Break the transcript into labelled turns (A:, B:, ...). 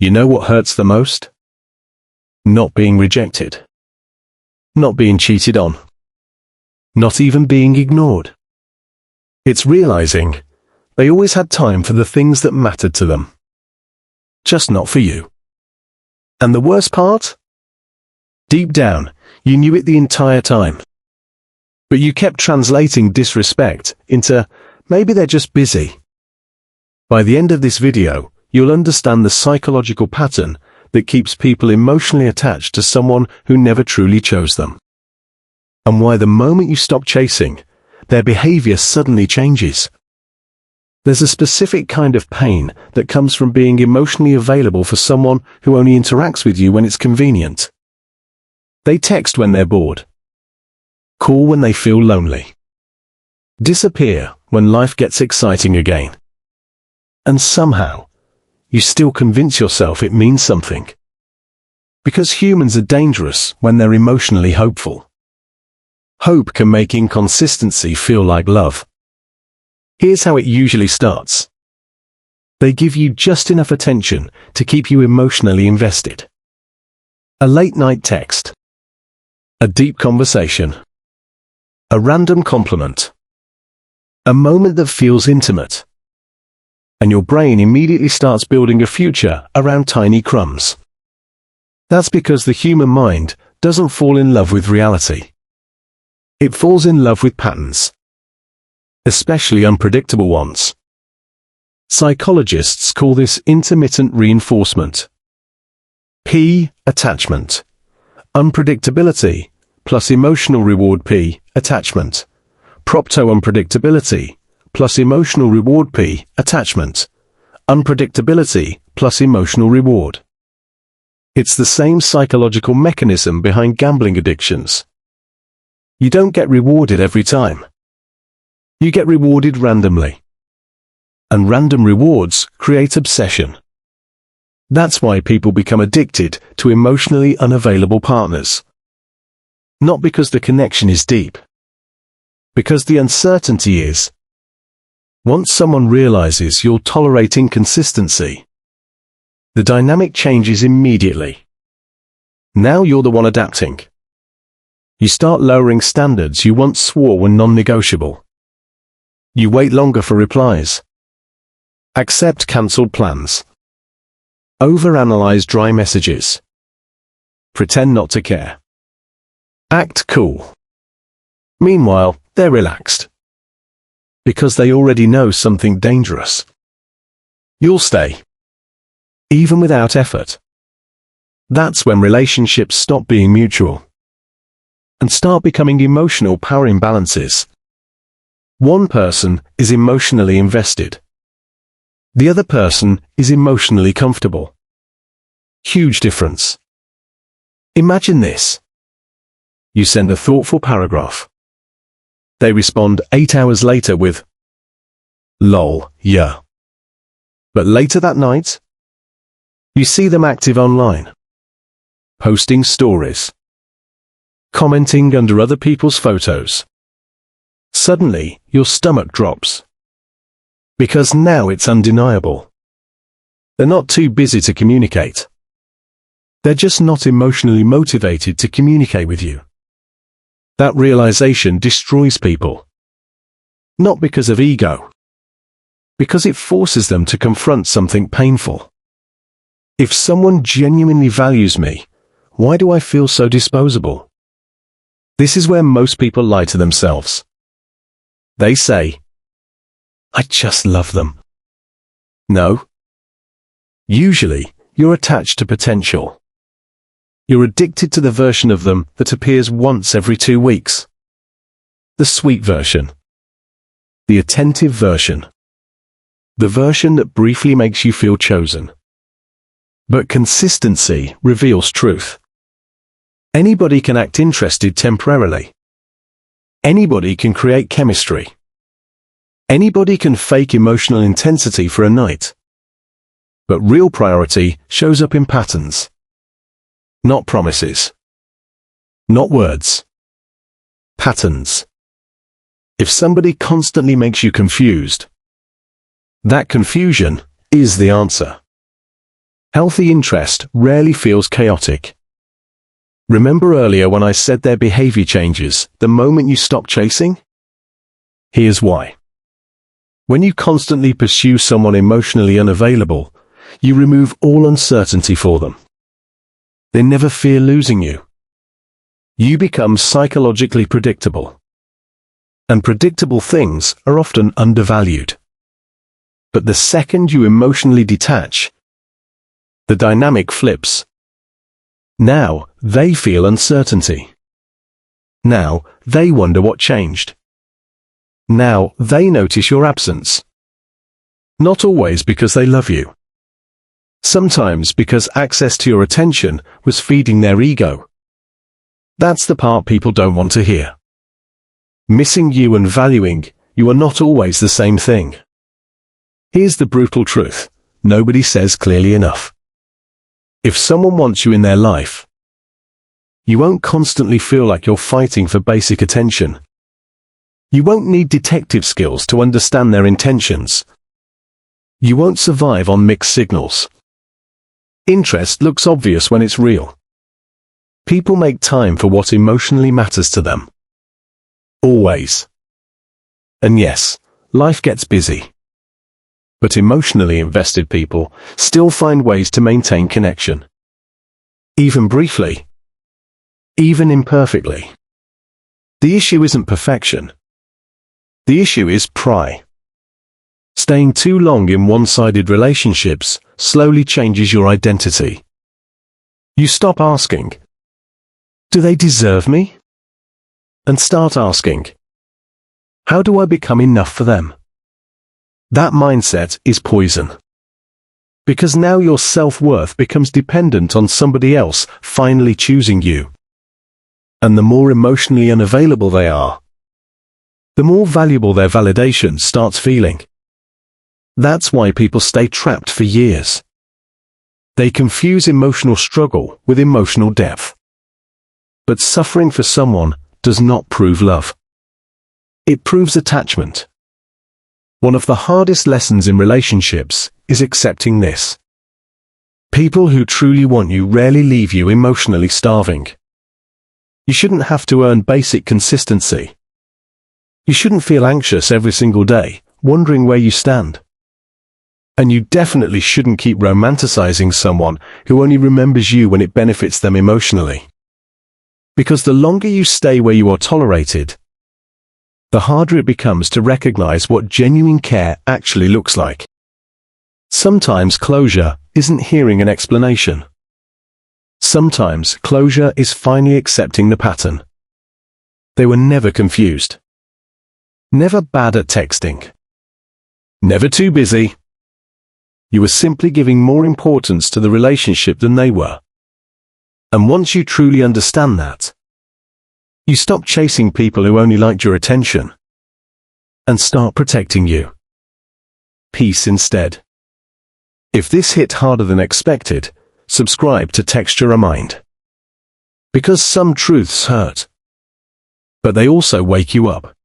A: You know what hurts the most? Not being rejected. Not being cheated on. Not even being ignored. It's realizing they always had time for the things that mattered to them. Just not for you. And the worst part? Deep down, you knew it the entire time. But you kept translating disrespect into, maybe they're just busy. By the end of this video, you'll understand the psychological pattern that keeps people emotionally attached to someone who never truly chose them. And why the moment you stop chasing, their behavior suddenly changes. There's a specific kind of pain that comes from being emotionally available for someone who only interacts with you when it's convenient. They text when they're bored. Call when they feel lonely. Disappear when life gets exciting again. And somehow, you still convince yourself it means something. Because humans are dangerous when they're emotionally hopeful. Hope can make inconsistency feel like love. Here's how it usually starts. They give you just enough attention to keep you emotionally invested. A late-night text. A deep conversation. A random compliment. A moment that feels intimate. And your brain immediately starts building a future around tiny crumbs. That's because the human mind doesn't fall in love with reality. It falls in love with patterns. Especially unpredictable ones. Psychologists call this intermittent reinforcement. P. Attachment. Unpredictability plus emotional reward P. Attachment. Propto-unpredictability plus emotional reward P. Attachment. Unpredictability plus emotional reward. It's the same psychological mechanism behind gambling addictions. You don't get rewarded every time. You get rewarded randomly. And random rewards create obsession. That's why people become addicted to emotionally unavailable partners. Not because the connection is deep. Because the uncertainty is. Once someone realizes you'll tolerate inconsistency, the dynamic changes immediately. Now you're the one adapting. You start lowering standards you once swore were non-negotiable. You wait longer for replies. Accept cancelled plans. Overanalyze dry messages. Pretend not to care. Act cool. Meanwhile, they're relaxed. Because they already know something dangerous. You'll stay. Even without effort. That's when relationships stop being mutual. And start becoming emotional power imbalances. One person is emotionally invested. The other person is emotionally comfortable. Huge difference. Imagine this. You send a thoughtful paragraph. They respond 8 hours later with, "Lol, yeah." But later that night, you see them active online. Posting stories. Commenting under other people's photos. Suddenly, your stomach drops. Because now it's undeniable. They're not too busy to communicate. They're just not emotionally motivated to communicate with you. That realization destroys people. Not because of ego. Because it forces them to confront something painful. If someone genuinely values me, why do I feel so disposable? This is where most people lie to themselves. They say, "I just love them." No. Usually, you're attached to potential. You're addicted to the version of them that appears once every 2 weeks. The sweet version. The attentive version. The version that briefly makes you feel chosen. But consistency reveals truth. Anybody can act interested temporarily. Anybody can create chemistry. Anybody can fake emotional intensity for a night. But real priority shows up in patterns. Not promises. Not words. Patterns. If somebody constantly makes you confused, that confusion is the answer. Healthy interest rarely feels chaotic. Remember earlier when I said their behavior changes the moment you stop chasing? Here's why. When you constantly pursue someone emotionally unavailable, you remove all uncertainty for them. They never fear losing you. You become psychologically predictable. And predictable things are often undervalued. But the second you emotionally detach, the dynamic flips. Now they feel uncertainty. Now they wonder what changed. Now they notice your absence. Not always because they love you. Sometimes because access to your attention was feeding their ego. That's the part people don't want to hear. Missing you and valuing you are not always the same thing. Here's the brutal truth nobody says clearly enough. If someone wants you in their life, you won't constantly feel like you're fighting for basic attention. You won't need detective skills to understand their intentions. You won't survive on mixed signals. Interest looks obvious when it's real. People make time for what emotionally matters to them. Always. And yes, life gets busy. But emotionally invested people still find ways to maintain connection. Even briefly. Even imperfectly. The issue isn't perfection. The issue is pry. Staying too long in one-sided relationships slowly changes your identity. You stop asking, do they deserve me? And start asking, how do I become enough for them? That mindset is poison. Because now your self-worth becomes dependent on somebody else finally choosing you. And the more emotionally unavailable they are, the more valuable their validation starts feeling. That's why people stay trapped for years. They confuse emotional struggle with emotional depth. But suffering for someone does not prove love. It proves attachment. One of the hardest lessons in relationships is accepting this. People who truly want you rarely leave you emotionally starving. You shouldn't have to earn basic consistency. You shouldn't feel anxious every single day, wondering where you stand. And you definitely shouldn't keep romanticizing someone who only remembers you when it benefits them emotionally. Because the longer you stay where you are tolerated, the harder it becomes to recognize what genuine care actually looks like. Sometimes closure isn't hearing an explanation. Sometimes closure is finally accepting the pattern. They were never confused. Never bad at texting. Never too busy. You were simply giving more importance to the relationship than they were. And once you truly understand that, you stop chasing people who only liked your attention and start protecting you. Peace instead. If this hit harder than expected, subscribe to Texture a Mind. Because some truths hurt, but they also wake you up.